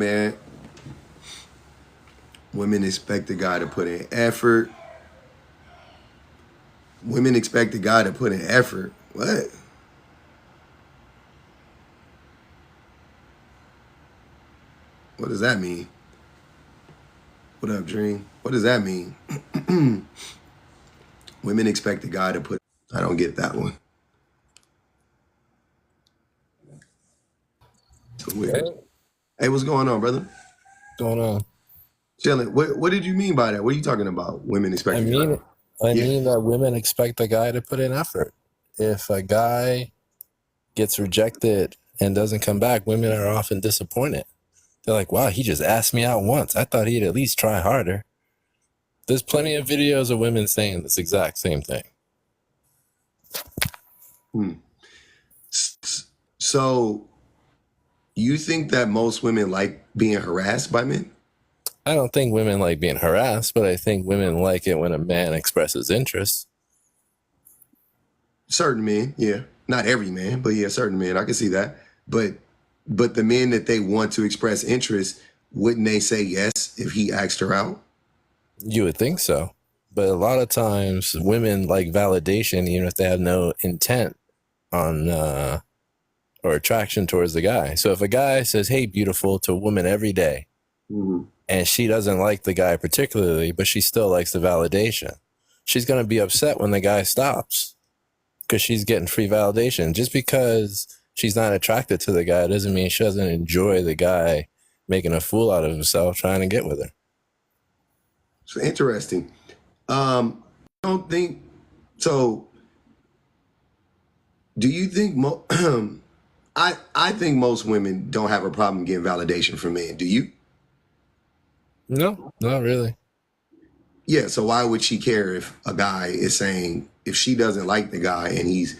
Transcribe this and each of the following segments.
Man, women expect a guy to put in effort. Women expect a guy to put in effort. What? What does that mean? What up, Dream? What does that mean? Women expect a guy to put. I don't get that one. So weird. What's Hey, what's going on, brother? going on? Chilling. What did you mean by that? What are you talking about? Women I expect a guy. mean, I Yeah. mean that women expect a guy to put in effort. If a guy gets rejected and doesn't come back, women are often disappointed. They're like, "Wow, he just asked me out once. I thought he'd at least try harder." There's plenty of videos of women saying this exact same thing. Hmm. So you think that most women like being harassed by men? I don't think women like being harassed, but I think women like it when a man expresses interest. Certain men, yeah. Not every man, but yeah, certain men. I can see that. But the men that they want to express interest, wouldn't they say yes if he asked her out? You would think so. But a lot of times women like validation even if they have no intent on or attraction towards the guy. So if a guy says, "Hey, beautiful," to a woman every day, Mhm. and she doesn't like the guy particularly, but she still likes the validation, she's going to be upset when the guy stops because she's getting free validation. Just because she's not attracted to the guy doesn't mean she doesn't enjoy the guy making a fool out of himself trying to get with her. So interesting. I don't think so. Do you think I think most women don't have a problem getting validation from men. Do you? No, not really. Yeah, so why would she care if a guy is saying if she doesn't like the guy and he's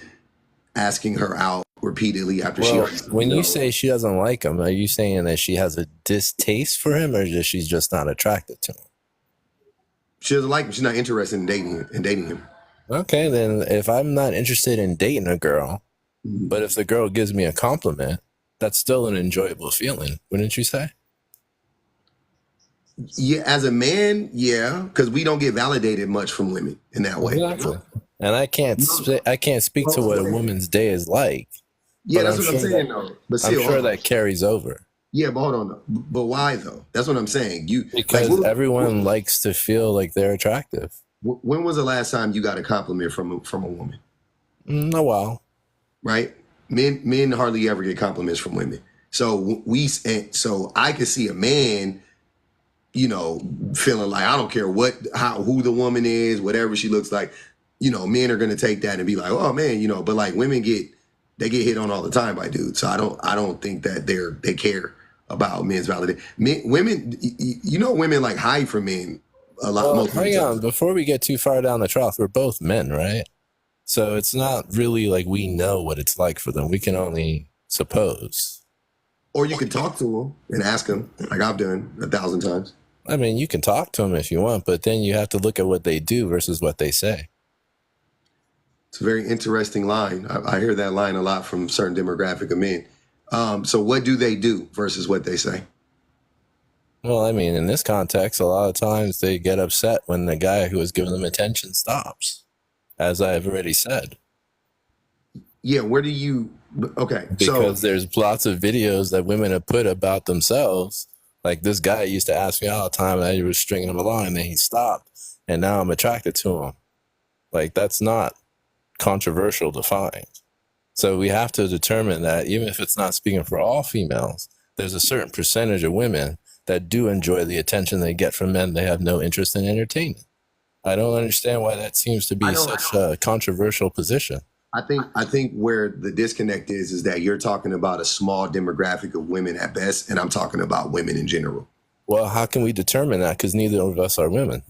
asking her out repeatedly after she Well, already said when you no? say she doesn't like him, are you saying that she has a distaste for him or just she's just not attracted to him? She doesn't like him. She's not interested in dating him. Okay, then if I'm not interested in dating a girl, Mhm. but if the girl gives me a compliment, that's still an enjoyable feeling, wouldn't you say? Yeah, as a man, yeah, because we don't get validated much from women in that way. Exactly. And No. I can't speak to what a woman's day is like, Yeah, but that's what I'm saying though. But I'm still, hold sure on. that carries over Yeah, but hold on. Though. But why though? That's what I'm saying. You like because everyone likes to feel like they're attractive. when was the last time you got a compliment from a woman? A while. Right? Men hardly ever get compliments from women. So so I could see a man, feeling like I don't care who the woman is, whatever she looks like. Men are gonna take that and be like, oh man, but like women they get hit on all the time by dudes. So I don't think that they care about men's validation. Women, women like hide from men a lot Well, most of the hang on. time. Before we get too far down the trough, we're both men, right? So it's not really like we know what it's like for them. We can only suppose. Or you could talk to them and ask them, like I've done 1,000 times. I mean, you can talk to them if you want, but then you have to look at what they do versus what they say. It's a very interesting line. I hear that line a lot from certain demographic of men. So what do they do versus what they say? Well, I mean, in this context, a lot of times they get upset when the guy who is giving them attention stops, as I've already said, Yeah, where do you? Okay, so because there's lots of videos that women have put about themselves. Like this guy used to ask me all the time, and I was stringing him along, and then he stopped, and now I'm attracted to him. Like that's not controversial to find. So we have to determine that even if it's not speaking for all females, there's a certain percentage of women that do enjoy the attention they get from men they have no interest in entertaining. I don't understand why that seems to I be don't. such a controversial position. I think where the disconnect is that you're talking about a small demographic of women at best, and I'm talking about women in general. Well, how can we determine that? Because neither of us are women.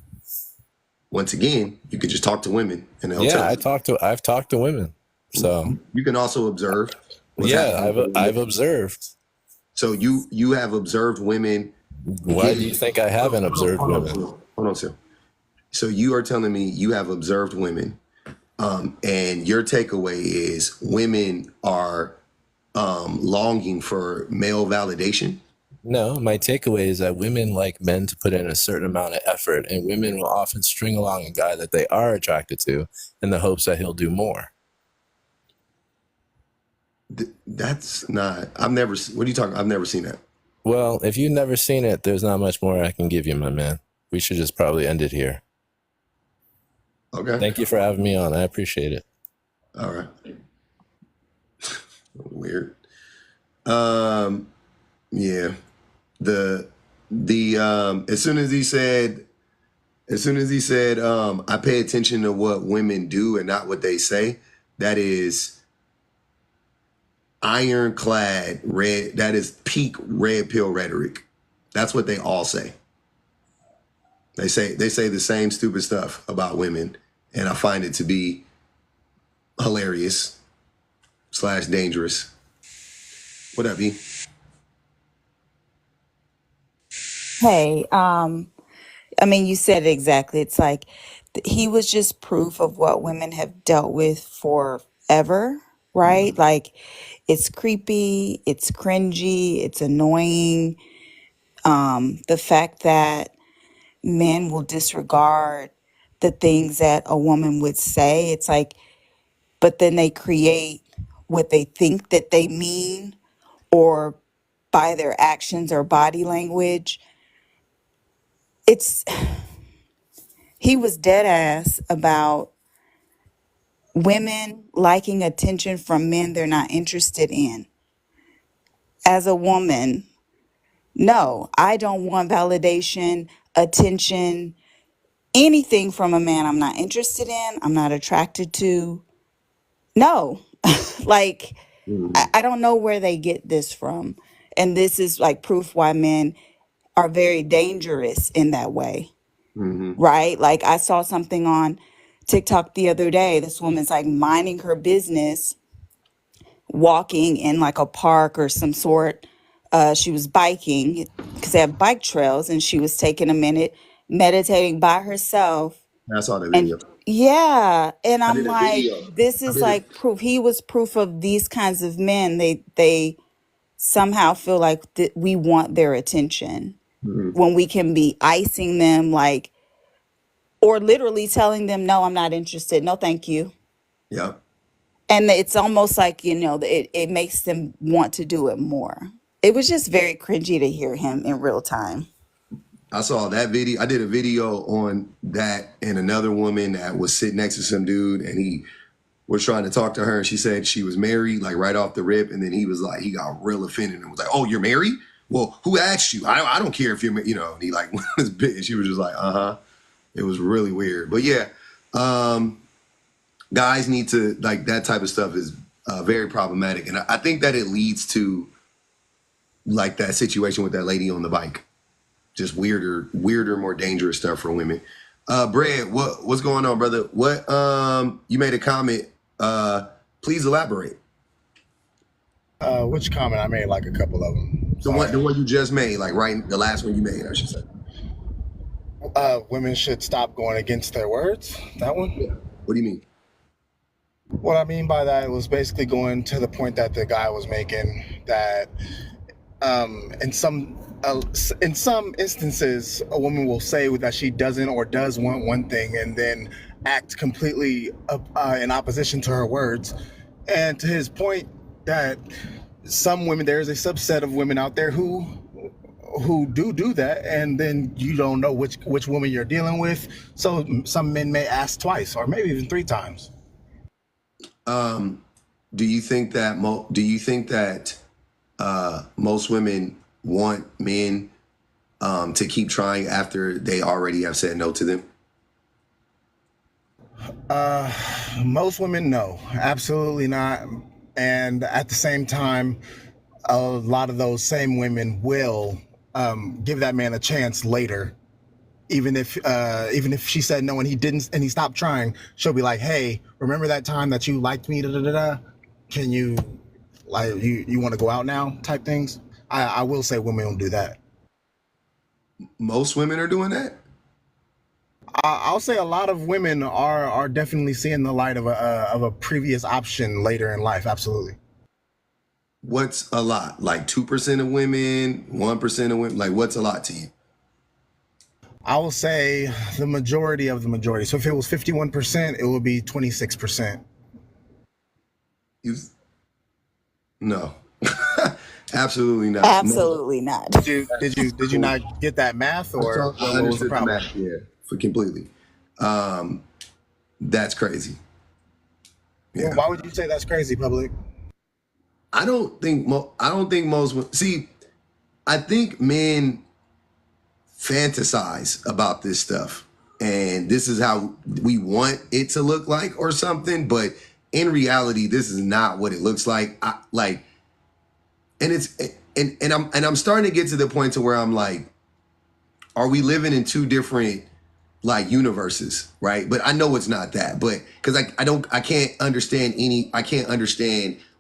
Once again, you could just talk to women, and they'll Yeah, tell you. I've talked to women. So You can also observe what's yeah, happening. I've observed. So you have observed women Why do you getting. think I haven't observed Hold on, women? Sil. Hold on, Sil. So you are telling me you have observed women, and your takeaway is women are longing for male validation. No, my takeaway is that women like men to put in a certain amount of effort, and women will often string along a guy that they are attracted to in the hopes that he'll do more. That's not. I've never. What are you talking? I've never seen that. Well, if you've never seen it, there's not much more I can give you, my man. We should just probably end it here. Okay. Thank you for having me on. I appreciate it. All right. Weird. Um. Yeah. The as soon as he said, I pay attention to what women do and not what they say. That is ironclad red. That is peak red pill rhetoric. That's what they all say. They say the same stupid stuff about women, and I find it to be hilarious slash dangerous. What up, E? Hey, I mean, you said it exactly. It's like he was just proof of what women have dealt with forever, right? Like it's creepy, it's cringy, it's annoying. The fact that men will disregard the things that a woman would say, it's like, but then they create what they think that they mean or by their actions or body language. It's he was dead ass about women liking attention from men they're not interested in. As a woman, no, I don't want validation, attention, anything from a man I'm not interested in, I'm not attracted to. No, like, Mm-hmm. I don't know where they get this from. And this is like proof why men are very dangerous in that way, Mm-hmm. right? Like, I saw something on TikTok the other day. This woman's like minding her business walking in like a park or some sort. She was biking because they have bike trails, and she was taking a minute meditating by herself. I saw the And video. yeah, and I I'm did a like, video. this I is did it. like proof. He was proof of these kinds of men. They somehow feel like we want their attention Mm-hmm. when we can be icing them, like, or literally telling them, no, I'm not interested. No, thank you. Yeah. And it's almost like, it makes them want to do it more. It was just very cringy to hear him in real time. I saw that video. I did a video on that and another woman that was sitting next to some dude, and he was trying to talk to her, and she said she was married, like right off the rip. And then he was like, he got real offended and was like, "Oh, you're married? Well, who asked you? I don't care if you're, And he like was big. And she was just like, uh huh. It was really weird. But yeah, um, guys need to like that type of stuff is very problematic, and I think that it leads to like that situation with that lady on the bike. Just weirder, more dangerous stuff for women. Brad, what's going on, brother? What you made a comment. Please elaborate. Which comment I made? Like a couple of them. The one you just made, like right the last one you made, I should say. Women should stop going against their words. That Yeah. one. What do you mean? What I mean by that was basically going to the point that the guy was making that in some instances a woman will say that she doesn't or does want one thing and then act completely in opposition to her words. And to his point that some women, there is a subset of women out there who do that, and then you don't know which woman you're dealing with. So some men may ask twice or maybe even three times. Um, do you think that most women want men to keep trying after they already have said no to them? Uh, Most women, no, absolutely not. And at the same time, a lot of those same women will give that man a chance later. Even if she said no and he didn't and he stopped trying, she'll be like, "Hey, remember that time that you liked me? Da, da, da, da. Can you like you want to go out now?" Type things. I will say women don't do that. Most women are doing that. I'll say a lot of women are definitely seeing the light of a previous option later in life. Absolutely. what's a lot? Like 2% of women, 1% of women? Like what's a lot to you? I will say the majority of the majority. So if it was 51%, it would be 26%. You no. Absolutely not. No. Absolutely not. Did you not get that math, or I what was the understood the problem? math, yeah, for completely. That's crazy. Well, Yeah. why would you say that's crazy, public? I don't think most see, I think men fantasize about this stuff and this is how we want it to look like or something, but in reality this is not what it looks like. And it's and I'm starting to get to the point to where I'm like, are we living in two different like universes, right? But I know it's not that, but because I can't understand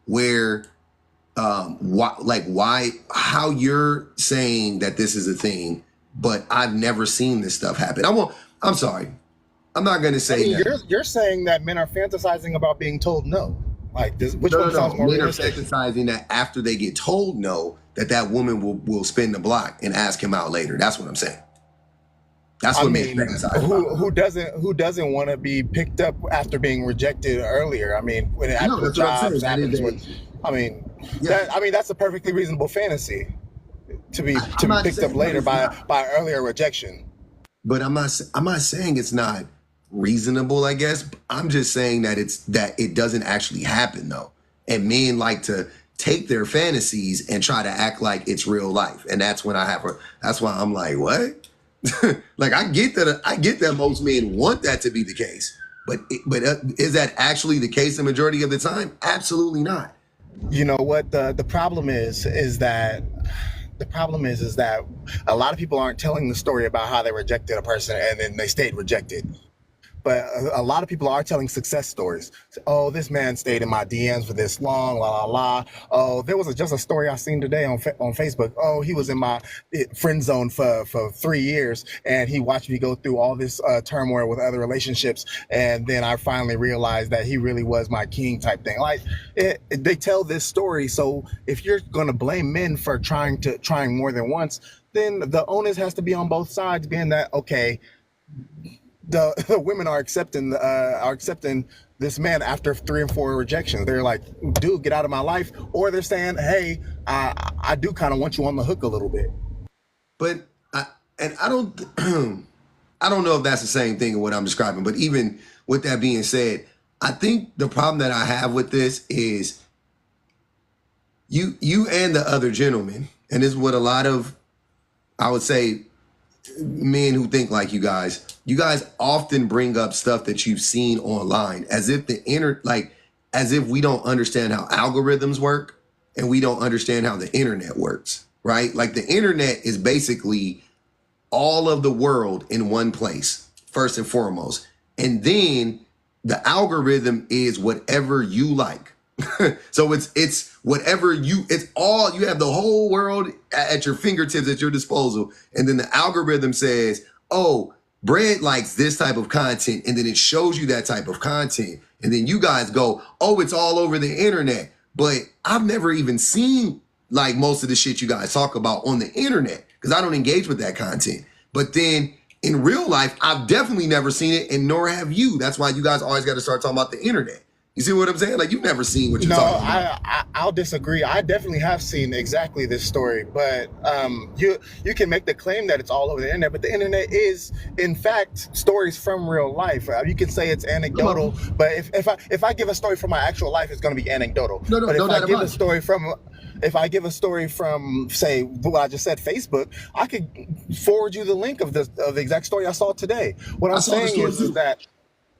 where why how you're saying that this is a thing, but I've never seen this stuff happen. I'm sorry. I'm not gonna I say mean, that. you're saying that men are fantasizing about being told no. Like this, which one sounds more Men are realistic? fantasizing that after they get told no, that woman will spin the block and ask him out later. That's what I'm saying. That's I what men mean, fantasize who doesn't want to be picked up after being rejected earlier? I mean, when it No, happens with that's what I'm saying. jobs, That happens is with. I mean, yeah. that's a perfectly reasonable fantasy to be I'm not picked up saying that later it's not. by earlier rejection. But I'm not saying it's not reasonable, I guess. I'm just saying that it doesn't actually happen though. And men like to take their fantasies and try to act like it's real life. And that's when that's why I'm like, what? Like I get that most men want that to be the case. But is that actually the case the majority of the time? Absolutely not. You know what the problem is that a lot of people aren't telling the story about how they rejected a person and then they stayed rejected. But a lot of people are telling success stories. Oh, this man stayed in my DMs for this long, la la la. Oh, there was just a story I seen today on Facebook. Oh, he was in my friend zone for 3 years, and he watched me go through all this turmoil with other relationships, and then I finally realized that he really was my king, type thing. Like they tell this story. So if you're going to blame men for trying more than once, then the onus has to be on both sides, being that okay, the women are accepting this man after 3 and 4 rejections. They're like, dude, get out of my life. Or they're saying, hey, I do kind of want you on the hook a little bit. But I don't I don't know if that's the same thing of what I'm describing, but even with that being said, I think the problem that I have with this is you and the other gentleman, and this is what a lot of, I would say, men who think like you guys often bring up stuff that you've seen online as if as if we don't understand how algorithms work and we don't understand how the internet works, right? Like the internet is basically all of the world in one place, first and foremost. And then the algorithm is whatever you like. So it's whatever it's all, you have the whole world at your fingertips, at your disposal. And then the algorithm says, oh, Brad likes this type of content. And then it shows you that type of content. And then you guys go, oh, it's all over the internet. But I've never even seen like most of the shit you guys talk about on the internet because I don't engage with that content. But then in real life, I've definitely never seen it, and nor have you. That's why you guys always got to start talking about the internet. You see what I'm saying? Like you've never seen what you're talking about. I'll disagree. I definitely have seen exactly this story, but you can make the claim that it's all over the internet, but the internet is, in fact, stories from real life. You can say it's anecdotal, but if I give a story from my actual life, it's going to be anecdotal. But if I give a story from, say, what I just said, Facebook, I could forward you the link of the exact story I saw today. What I'm saying is that.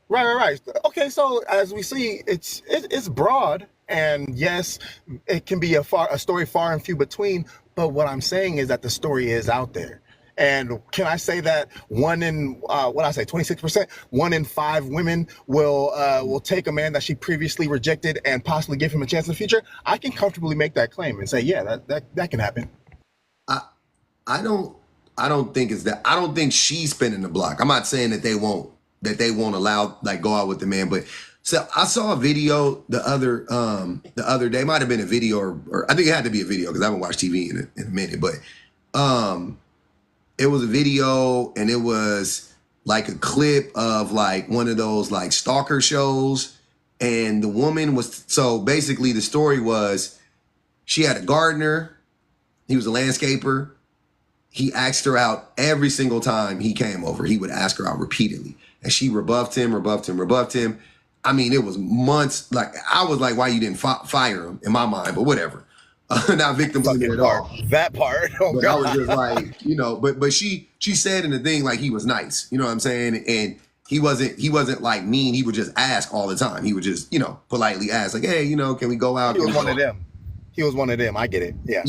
Right. Okay, so as we see, it's broad, and yes, it can be a story far and few between. But what I'm saying is that the story is out there, and can I say that 26%, 1 in 5 women will take a man that she previously rejected and possibly give him a chance in the future? I can comfortably make that claim and say, yeah, that can happen. I don't think it's that. I don't think she's spinning the block. I'm not saying that they won't allow like go out with the man, but So I saw a video the other day. Might have been a video, or I think it had to be a video because I haven't watched TV in a minute. But it was a video, and it was like a clip of like one of those like stalker shows. And the woman was, so basically the story was she had a gardener. He was a landscaper. He asked her out every single time he came over. He would ask her out repeatedly. And she rebuffed him. I mean, it was months. Like, I was like, why you didn't fire him in my mind, but whatever. Not victim blaming at all. That part. Oh, but God. I was just like, but she said in the thing, like, he was nice. You know what I'm saying? And he wasn't like mean. He would just ask all the time. He would just, politely ask, like, hey, can we go out? He was one of them. He was one of them. I get it. Yeah.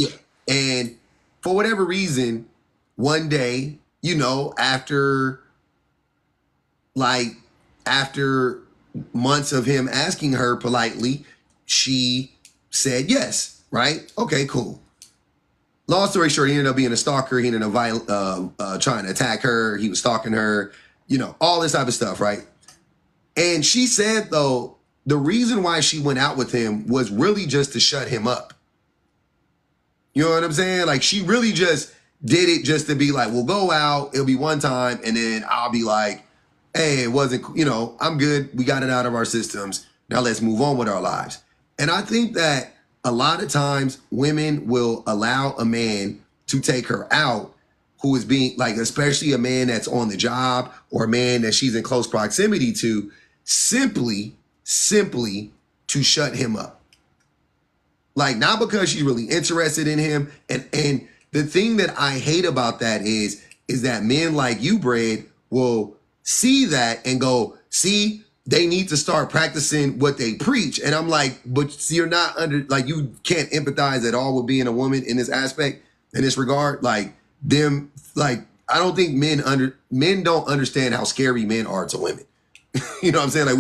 And for whatever reason, one day, after months of him asking her politely, she said yes, right? Okay, cool. Long story short, he ended up being a stalker. He ended up trying to attack her. He was stalking her, all this type of stuff, right? And she said, though, the reason why she went out with him was really just to shut him up. You know what I'm saying? Like, she really just did it just to be like, we'll go out, it'll be one time, and then I'll be like, hey, it wasn't, I'm good. We got it out of our systems. Now let's move on with our lives. And I think that a lot of times women will allow a man to take her out who is being, like, especially a man that's on the job or a man that she's in close proximity to, simply to shut him up. Like, not because she's really interested in him. And the thing that I hate about that is that men like you, Brad, will see that and go, see, they need to start practicing what they preach. And I'm like, but you're not you can't empathize at all with being a woman in this aspect, in this regard. Like, I don't think men don't understand how scary men are to women. You know what I'm saying? Like,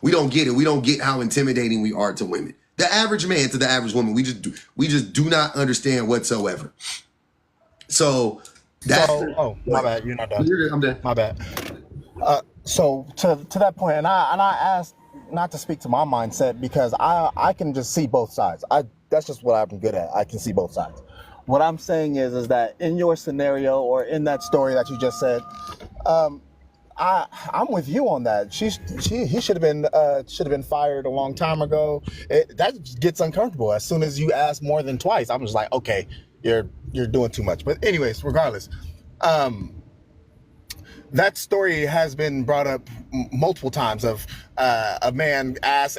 we don't get it. We don't get how intimidating we are to women. The average man to the average woman, we just do not understand whatsoever. So that's my bad. You're not done. I'm done. My bad. So to that point, and I asked not to speak to my mindset because I can just see both sides. That's just what I'm good at. I can see both sides. What I'm saying is that in your scenario or in that story that you just said, I'm with you on that. He should have been fired a long time ago. That gets uncomfortable as soon as you ask more than twice. I'm just like, okay, you're doing too much. But anyways, regardless, that story has been brought up multiple times of a man ass,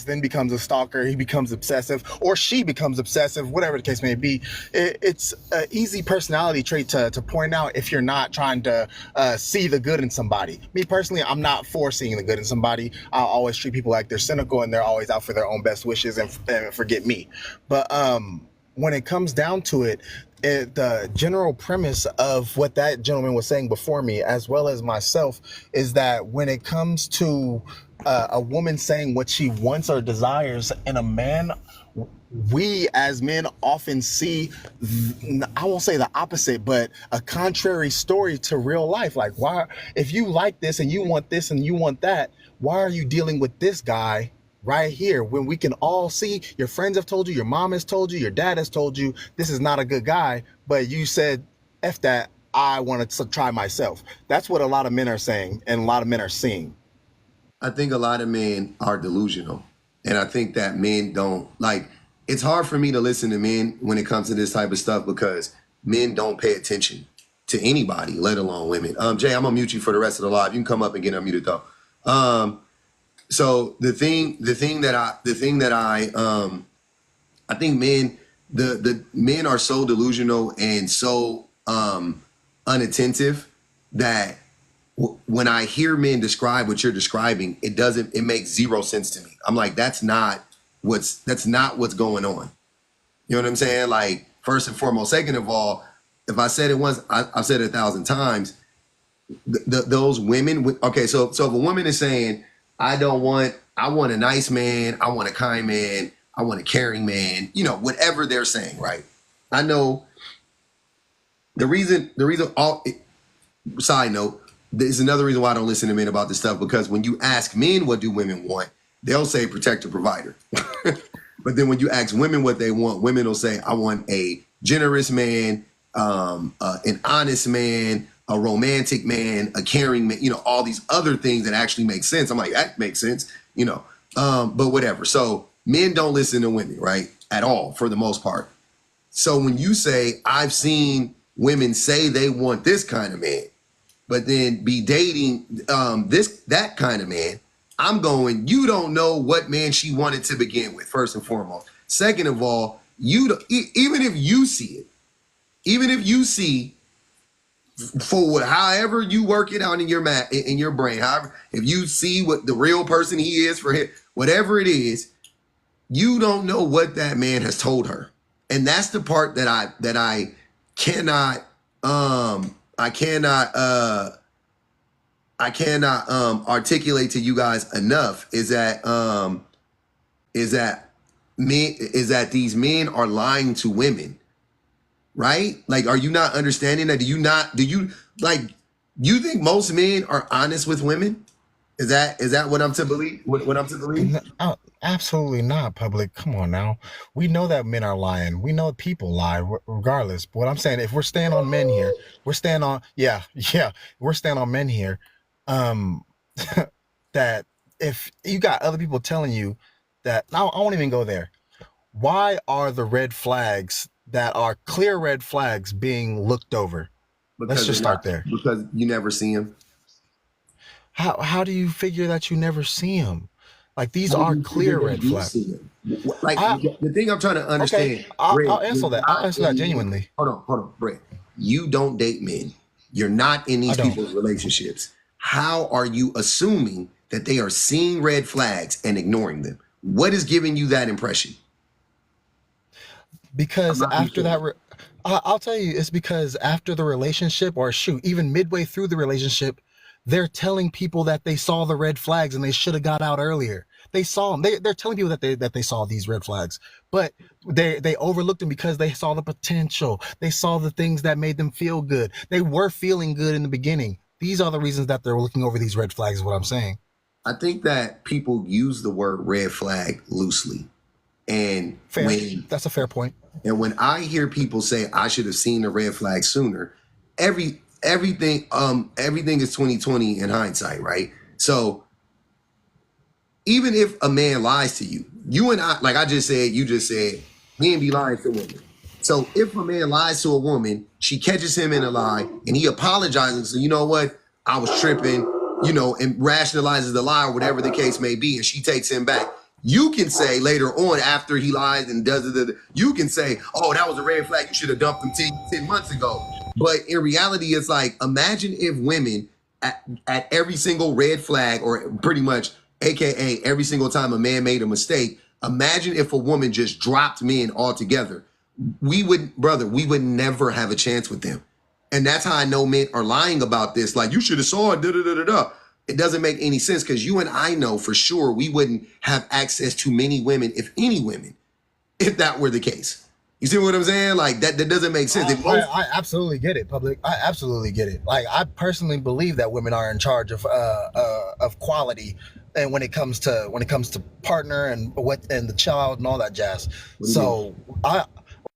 then becomes a stalker. He becomes obsessive, or she becomes obsessive, whatever the case may be. It's an easy personality trait to point out if you're not trying to see the good in somebody. Me personally, I'm not for seeing the good in somebody. I'll always treat people like they're cynical and they're always out for their own best wishes and forget me. But when it comes down to it, the general premise of what that gentleman was saying before me, as well as myself, is that when it comes to a woman saying what she wants or desires in a man, we as men often see, I won't say the opposite, but a contrary story to real life. Like, why, if you like this and you want this and you want that, why are you dealing with this guy right here when we can all see your friends have told you, your mom has told you, your dad has told you this is not a good guy, but you said, F that, I want to try myself. That's what a lot of men are saying and a lot of men are seeing. I think a lot of men are delusional. And I think that men don't, like, it's hard for me to listen to men when it comes to this type of stuff because men don't pay attention to anybody, let alone women. Jay, I'm gonna mute you for the rest of the live. You can come up and get unmuted though. So the thing that I think the men are so delusional and so unattentive that when I hear men describe what you're describing, it makes zero sense to me. I'm like, that's not what's going on. You know what I'm saying? Like, first and foremost. Second of all, if I said it once, I've said it 1,000 times. Those women, okay, so if a woman is saying, I want a nice man, I want a kind man, I want a caring man, whatever they're saying, right? I know the reason side note, there's another reason why I don't listen to men about this stuff, because when you ask men what do women want, they'll say protector provider. But then when you ask women what they want, women will say, I want a generous man, an honest man, a romantic man, a caring man, all these other things that actually make sense. I'm like, that makes sense, but whatever. So men don't listen to women, right? At all, for the most part. So when you say, I've seen women say they want this kind of man, but then be dating that kind of man, I'm going, you don't know what man she wanted to begin with, first and foremost. Second of all, even if you see for however you work it out in your brain, however, if you see what the real person he is for him, whatever it is, you don't know what that man has told her. And that's the part that I cannot articulate to you guys enough is that these men are lying to women, right? Like, are you not understanding that? You think most men are honest with women? Is that what I'm to believe? What I'm to believe? Absolutely not, public. Come on now. We know that men are lying. We know people lie regardless. But what I'm saying, if we're staying on men here, we're staying on men here. That if you got other people telling you that, I won't even go there. Why are the red flags that are clear red flags being looked over? Let's just start there. Because you never see them. How do you figure that you never see them? Like, these are clear red flags. Like, the thing I'm trying to understand. Okay, I'll answer that. I'll answer that genuinely. Hold on, Brett. You don't date men. You're not in these people's relationships. How are you assuming that they are seeing red flags and ignoring them? What is giving you that impression? Because after that, I'll tell you, it's because after the relationship, or even midway through the relationship, they're telling people that they saw the red flags and they should have got out earlier. They saw them. They're telling people that they saw these red flags, but they overlooked them because they saw the potential. They saw the things that made them feel good. They were feeling good in the beginning. These are the reasons that they're looking over these red flags, is what I'm saying. I think that people use the word red flag loosely. And that's a fair point. And when I hear people say, I should have seen the red flag sooner, everything is 2020 in hindsight, right? So even if a man lies to you, you and I, like you just said, men be lying to women. So if a man lies to a woman, she catches him in a lie and he apologizes. So, you know what? I was tripping, and rationalizes the lie or whatever the case may be. And she takes him back. You can say later on, after he lies and does it, you can say, oh, that was a red flag. You should have dumped him 10 months ago. But in reality, it's like, imagine if women at every single red flag, or pretty much, AKA every single time a man made a mistake, imagine if a woman just dropped men altogether. We would never have a chance with them. And that's how I know men are lying about this. Like, you should have saw it, da-da-da-da-da. It doesn't make any sense, because you and I know for sure we wouldn't have access to many women, if any women, if that were the case. You see what I'm saying? Like, that doesn't make sense. I absolutely get it, public. I absolutely get it. Like, I personally believe that women are in charge of quality, and when it comes to partner and the child and all that jazz. So what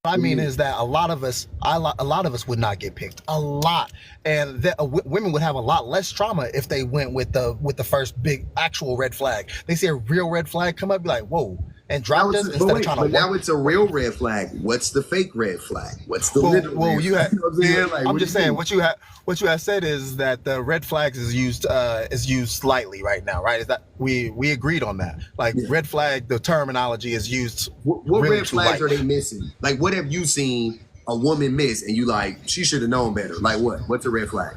I mean is that a lot of us would not get picked. A lot, and women would have a lot less trauma if they went with the first big actual red flag. They see a real red flag come up, be like, whoa. And dropped us instead of trying to. But now it's a real red flag. What's the fake red flag? What's the little red flag? You know what I'm saying? Like, I'm just saying what you have said is that the red flags is used slightly right now, right? Is that we agreed on that? Like, red flag, the terminology is used. What really red flags are they missing? Like, what have you seen a woman miss and you like, she should have known better? Like, what? What's a red flag?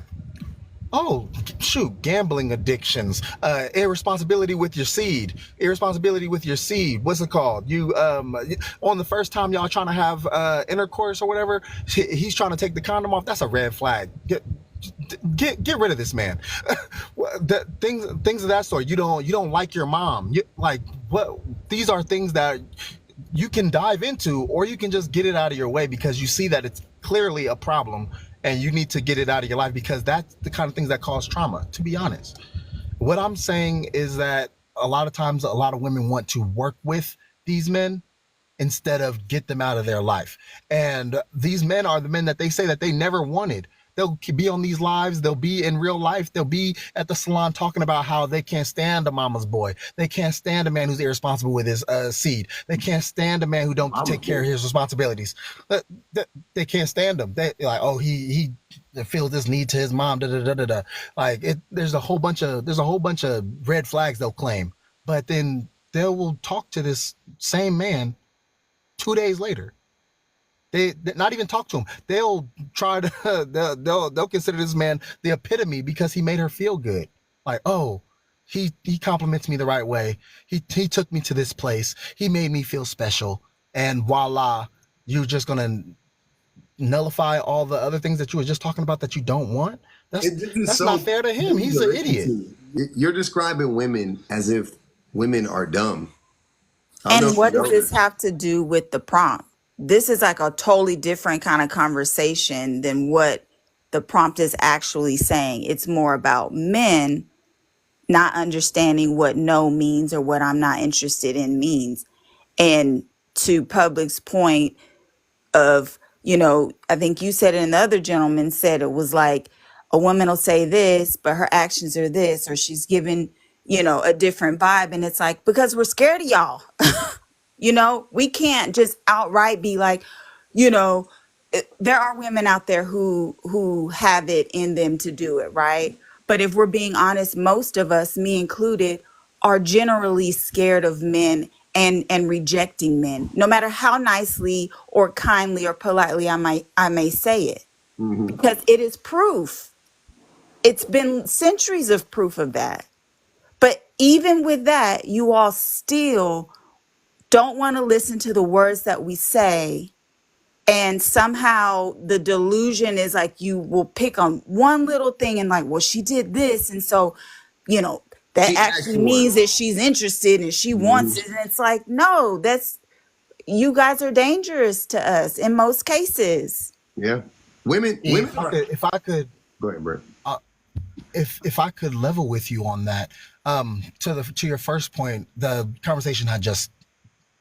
Oh, gambling addictions, irresponsibility with your seed. What's it called? You, on the first time y'all trying to have intercourse or whatever, he's trying to take the condom off. That's a red flag. Get rid of this man. Things of that sort. You don't like your mom. These are things that you can dive into, or you can just get it out of your way because you see that it's clearly a problem. And you need to get it out of your life, because that's the kind of things that cause trauma, to be honest. What I'm saying is that a lot of times a lot of women want to work with these men instead of get them out of their life. And these men are the men that they say that they never wanted. They'll be on these lives. They'll be in real life. They'll be at the salon talking about how they can't stand a mama's boy. They can't stand a man who's irresponsible with his seed. They can't stand a man who don't take care of his responsibilities. They can't stand him. They like, oh, he feels this need to his mom. Da da da da da. Like there's a whole bunch of red flags they'll claim, but then they will talk to this same man 2 days later. They not even talk to him. They'll try to they'll consider this man the epitome because he made her feel good. Like, oh, he compliments me the right way. He took me to this place. He made me feel special. And voila, you're just gonna nullify all the other things that you were just talking about that you don't want. That's so not fair to him. He's an idiot. You're describing women as if women are dumb. And what does this have to do with the prompt? This is like a totally different kind of conversation than what the prompt is actually saying. It's more about men not understanding what no means or what I'm not interested in means. And to Public's point of, I think you said it and the other gentleman said it was like a woman will say this, but her actions are this, or she's giving, a different vibe. And it's like, because we're scared of y'all. We can't just outright be like, there are women out there who have it in them to do it, right? But if we're being honest, most of us, me included, are generally scared of men and rejecting men, no matter how nicely or kindly or politely I may say it, because it is proof. It's been centuries of proof of that. But even with that, you all still don't want to listen to the words that we say. And somehow the delusion is like you will pick on one little thing and like, well, she did this. And so, that she actually means that she's interested and she wants it. And it's like, no, you guys are dangerous to us in most cases. Yeah. Women. If I could go ahead, Brett. If I could level with you on that, to your first point, the conversation had just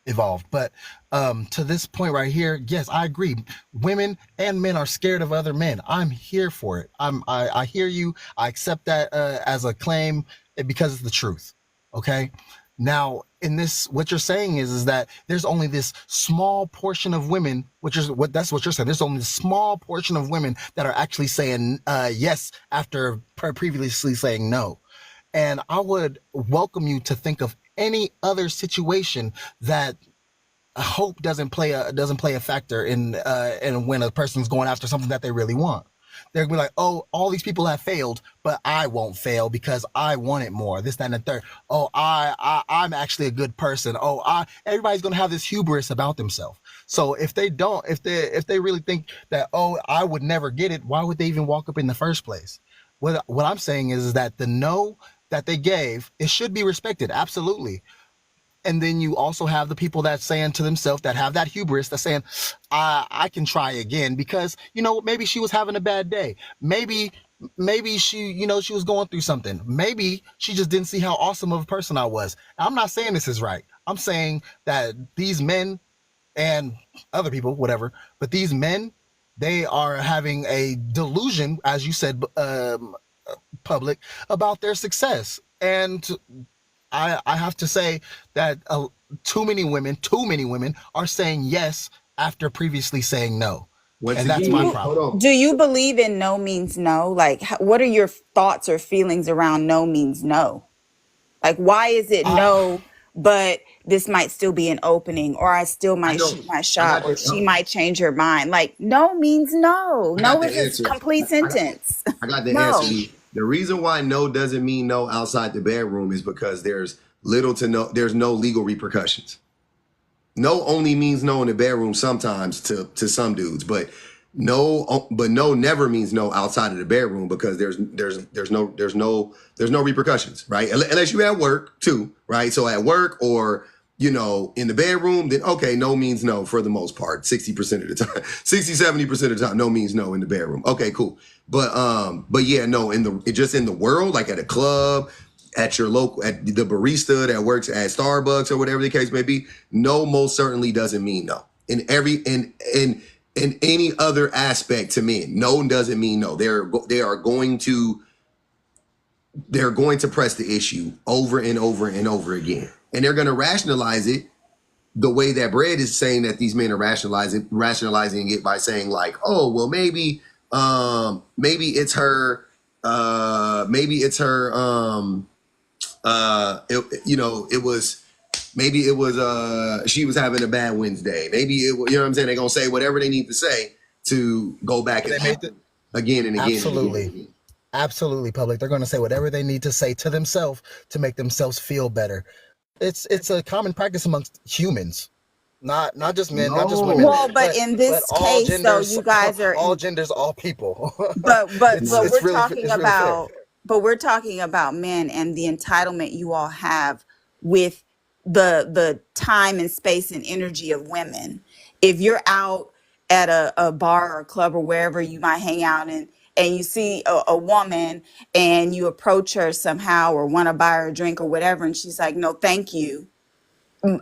evolved, but to this point right here, yes, I agree. Women and men are scared of other men. I'm here for it. I hear you. I accept that as a claim because it's the truth. Okay. Now, in this, what you're saying is that there's only this small portion of women, that's what you're saying. There's only a small portion of women that are actually saying yes after previously saying no. And I would welcome you to think of any other situation that hope doesn't play a factor in when a person's going after something that they really want. They're gonna be like, oh, all these people have failed, but I won't fail because I want it more. This, that, and the third. Oh, I'm actually a good person. Oh, everybody's gonna have this hubris about themselves. So if they really think that, oh, I would never get it, why would they even walk up in the first place? What I'm saying is that the no that they gave, it should be respected, absolutely. And then you also have the people that saying to themselves, that have that hubris, that's saying, I can try again because, maybe she was having a bad day. Maybe she, she was going through something. Maybe she just didn't see how awesome of a person I was. I'm not saying this is right. I'm saying that these men and other people, whatever, but these men, they are having a delusion, as you said, Public, about their success. And I have to say that too many women are saying yes after previously saying no. And that's my problem. Do you believe in no means no? Like, what are your thoughts or feelings around no means no? Like, why is it no, but this might still be an opening, or I still might shoot my shot, or she might change her mind? Like, no means no. No is a complete sentence. I got the answer. The reason why no doesn't mean no outside the bedroom is because there's no legal repercussions. No only means no in the bedroom sometimes to some dudes, but no never means no outside of the bedroom because there's no repercussions, right? Unless you at work too, right? So at work or in the bedroom, then okay, no means no for the most part. 60% of the time, 60-70% of the time, no means no in the bedroom. Okay, cool. But yeah, no, just in the world, like at a club, at your local, at the barista that works at Starbucks or whatever the case may be, no most certainly doesn't mean no. In any other aspect to men, no doesn't mean no. They're going to press the issue over and over and over again, and they're going to rationalize it the way that Brad is saying that these men are rationalizing it by saying like, oh, well, maybe it's her, she was having a bad Wednesday. Maybe you know what I'm saying? They're gonna say whatever they need to say to go back and again and again. Absolutely. And again. Absolutely, public. They're going to say whatever they need to say to themselves to make themselves feel better. It's a common practice amongst humans, not just men, not just women. Well, but in this case, genders, you guys are all genders, all people. But we're talking about men and the entitlement you all have with the time and space and energy of women. If you're out at a bar or a club or wherever you might hang out and you see a woman and you approach her somehow or want to buy her a drink or whatever, and she's like, no, thank you.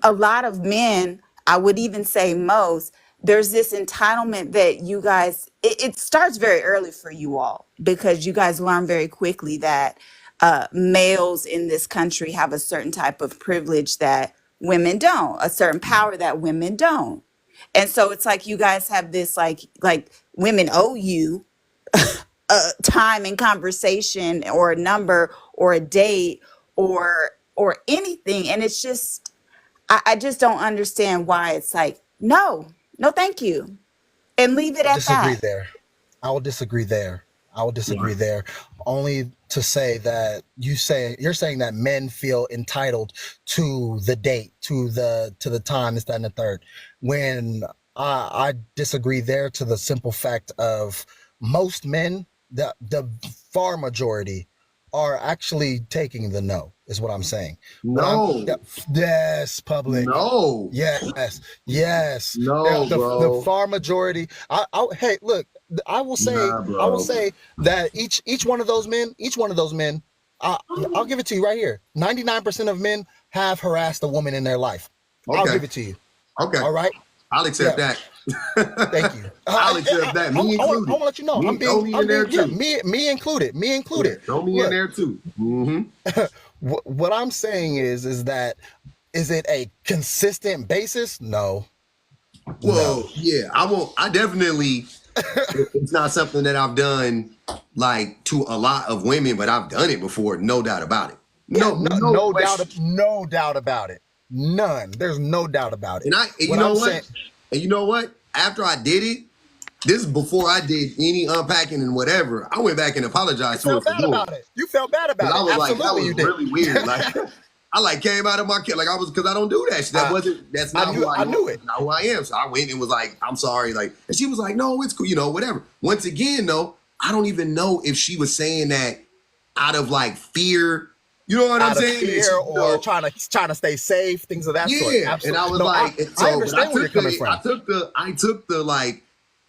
A lot of men, I would even say most, there's this entitlement that you guys, it starts very early for you all because you guys learn very quickly that males in this country have a certain type of privilege that women don't, a certain power that women don't. And so it's like you guys have this like women owe you time and conversation or a number or a date or anything. And it's just, I just don't understand why it's like, no, thank you. And leave it at that. I will disagree there. Only to say that you're saying that men feel entitled to the date, to the time, this, that, and the third. When I disagree there to the simple fact of most men, the far majority are actually taking the no, is what I'm saying. Yes, public. No. Yes. No, bro. The far majority. Hey, look, I will say that each one of those men, I'll give it to you right here. 99% of men have harassed a woman in their life. Okay. I'll give it to you. Okay. All right. I'll accept that. Thank you. I'll accept that. Me included. I want to let you know. Me included. Throw me in there too. Mm-hmm. What I'm saying is that, is it a consistent basis? No. Well, yeah, I definitely, it's not something that I've done like to a lot of women, but I've done it before. No doubt about it. No doubt about it. None. There's no doubt about it. And you know what? After I did it, this is before I did any unpacking and whatever. I went back and apologized to her for doing it. You felt bad about it. I was Absolutely, like, that was you did. really weird. Like, I came out of my kid, like I was, because I don't do that shit. That's not who I am. That's not who I am. So I went and was like, I'm sorry. Like, and she was like, no, it's cool, whatever. Once again, though, I don't even know if she was saying that out of like fear. You know what I'm saying? Fear or trying to stay safe, things of that sort. Yeah, and I was I understand where you're coming from. I took the like,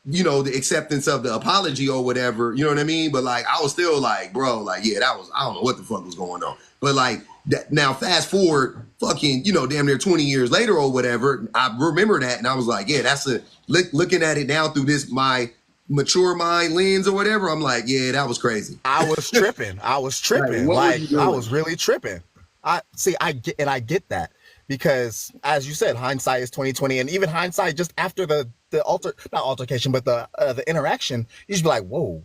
the acceptance of the apology or whatever. You know what I mean? But like, I was still like, bro, like, yeah, that was, I don't know what the fuck was going on. But like, now fast forward, fucking, damn near 20 years later or whatever, I remember that, and I was like, yeah, that's looking at it now through this my mature mind lens or whatever. I'm like, yeah, that was crazy. I was tripping. I was really tripping. I get that, because as you said, hindsight is 20/20, and even hindsight just after the not altercation, but the interaction, you just be like, whoa,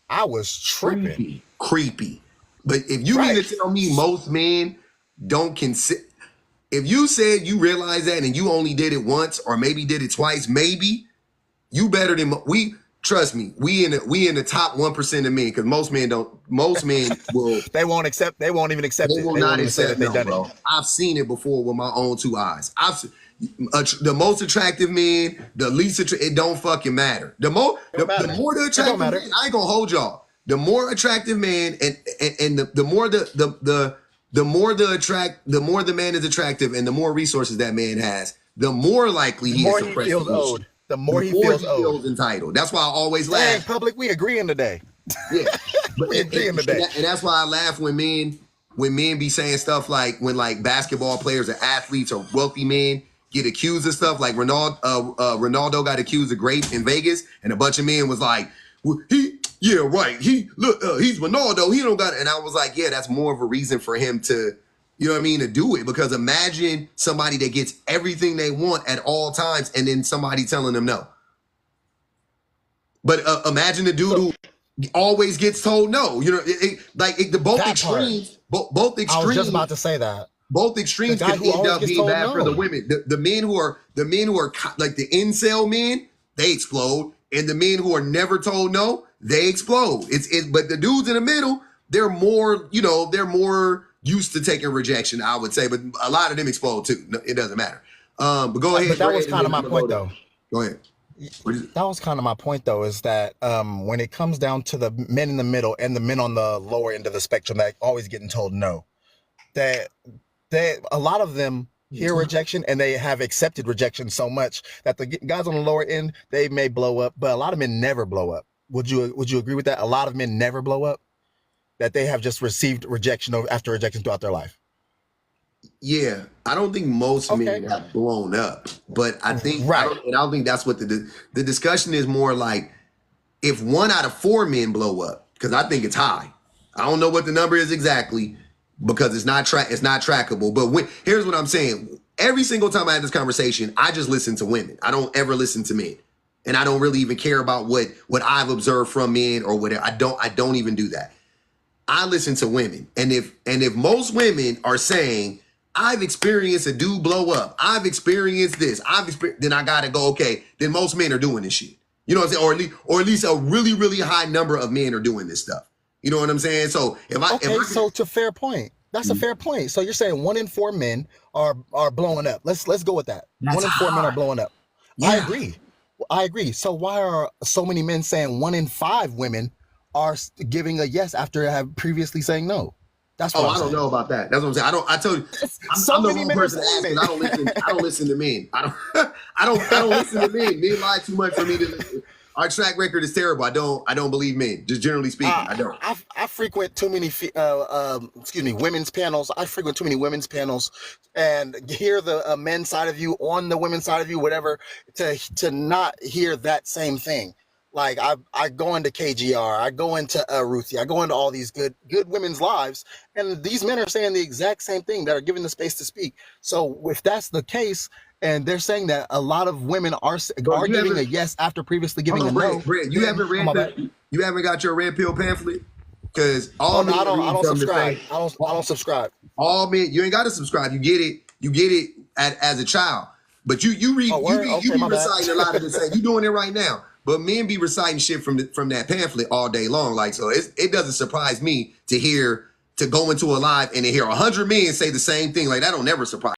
I was tripping. Creepy. But if you mean to tell me most men don't consider, if you said you realize that and you only did it once or maybe did it twice, maybe you better than trust me, we in the top 1% of men, because most men will they won't even accept it. They will not accept it, bro. I've seen it before with my own two eyes. The most attractive men, the least attractive, it don't fucking matter. The more the attractive man, I ain't gonna hold y'all. The more attractive man and the more the man is attractive and the more resources that man has, the more likely he is to press the the more he feels entitled. That's why I always laugh. Dang, public, we agreeing today. Yeah. We agreeing today. And that's why I laugh when men when men be saying stuff like when like basketball players or athletes or wealthy men get accused of stuff, like Ronaldo got accused of grape in Vegas, and a bunch of men was like, well, he's Ronaldo, he don't got it. And I was like, yeah, that's more of a reason for him to, you know what I mean, to do it. Because imagine somebody that gets everything they want at all times and then somebody telling them no. But imagine the dude who always gets told no. You know, both extremes. Both extremes. I was just about to say that. Both extremes can end up being bad for the women. The men who are like the incel men, they explode, and the men who are never told no, they explode. But the dudes in the middle, they're more used to taking rejection, I would say. But a lot of them explode too. No, it doesn't matter. But go ahead. But that was kind of my point, though. Go ahead. That was kind of my point, though, is that when it comes down to the men in the middle and the men on the lower end of the spectrum that always getting told no, that a lot of them hear rejection and they have accepted rejection so much that the guys on the lower end, they may blow up, but a lot of men never blow up. Would you agree with that? A lot of men never blow up, that they have just received rejection after rejection throughout their life. Yeah, I don't think most men have blown up, but I think I don't think that's what the discussion is. More like if 1 out of 4 men blow up, because I think it's high. I don't know what the number is exactly because it's not trackable. But here's what I'm saying: every single time I have this conversation, I just listen to women. I don't ever listen to men, and I don't really even care about what I've observed from men or whatever. I don't even do that. I listen to women, and if most women are saying, I've experienced a dude blow up, I've experienced this, then I gotta go, okay, then most men are doing this shit. You know what I'm saying? Or at least a really, really high number of men are doing this stuff. You know what I'm saying? So so it's a fair point. That's a fair point. So you're saying 1 in 4 men are blowing up. Let's go with that. 1 in 4 men are blowing up. Yeah. I agree. So why are so many men saying 1 in 5 women are giving a yes after have previously saying no? That's what I don't know about that. That's what I'm saying. I told you, I'm the wrong person to ask because I don't listen to men. I don't listen to men. Men lie too much for me to listen. Our track record is terrible. I don't believe men. Just generally speaking, I don't. I frequent too many women's panels. I frequent too many women's panels and hear the men's side of you on the women's side of you, whatever, to not hear that same thing. Like I go into KGR, I go into Ruthie, I go into all these good women's lives, and these men are saying the exact same thing that are given the space to speak. So if that's the case, and they're saying that a lot of women are giving a yes after previously giving a no. Brett, you haven't read you haven't got your red pill pamphlet? Because I don't subscribe. I don't subscribe. All men, you ain't got to subscribe. You get it as a child. But you be reciting a lot of the same. You doing it right now. But men be reciting shit from that pamphlet all day long. Like, so it doesn't surprise me to go into a live and to hear 100 men say the same thing. Like, that don't never surprise me.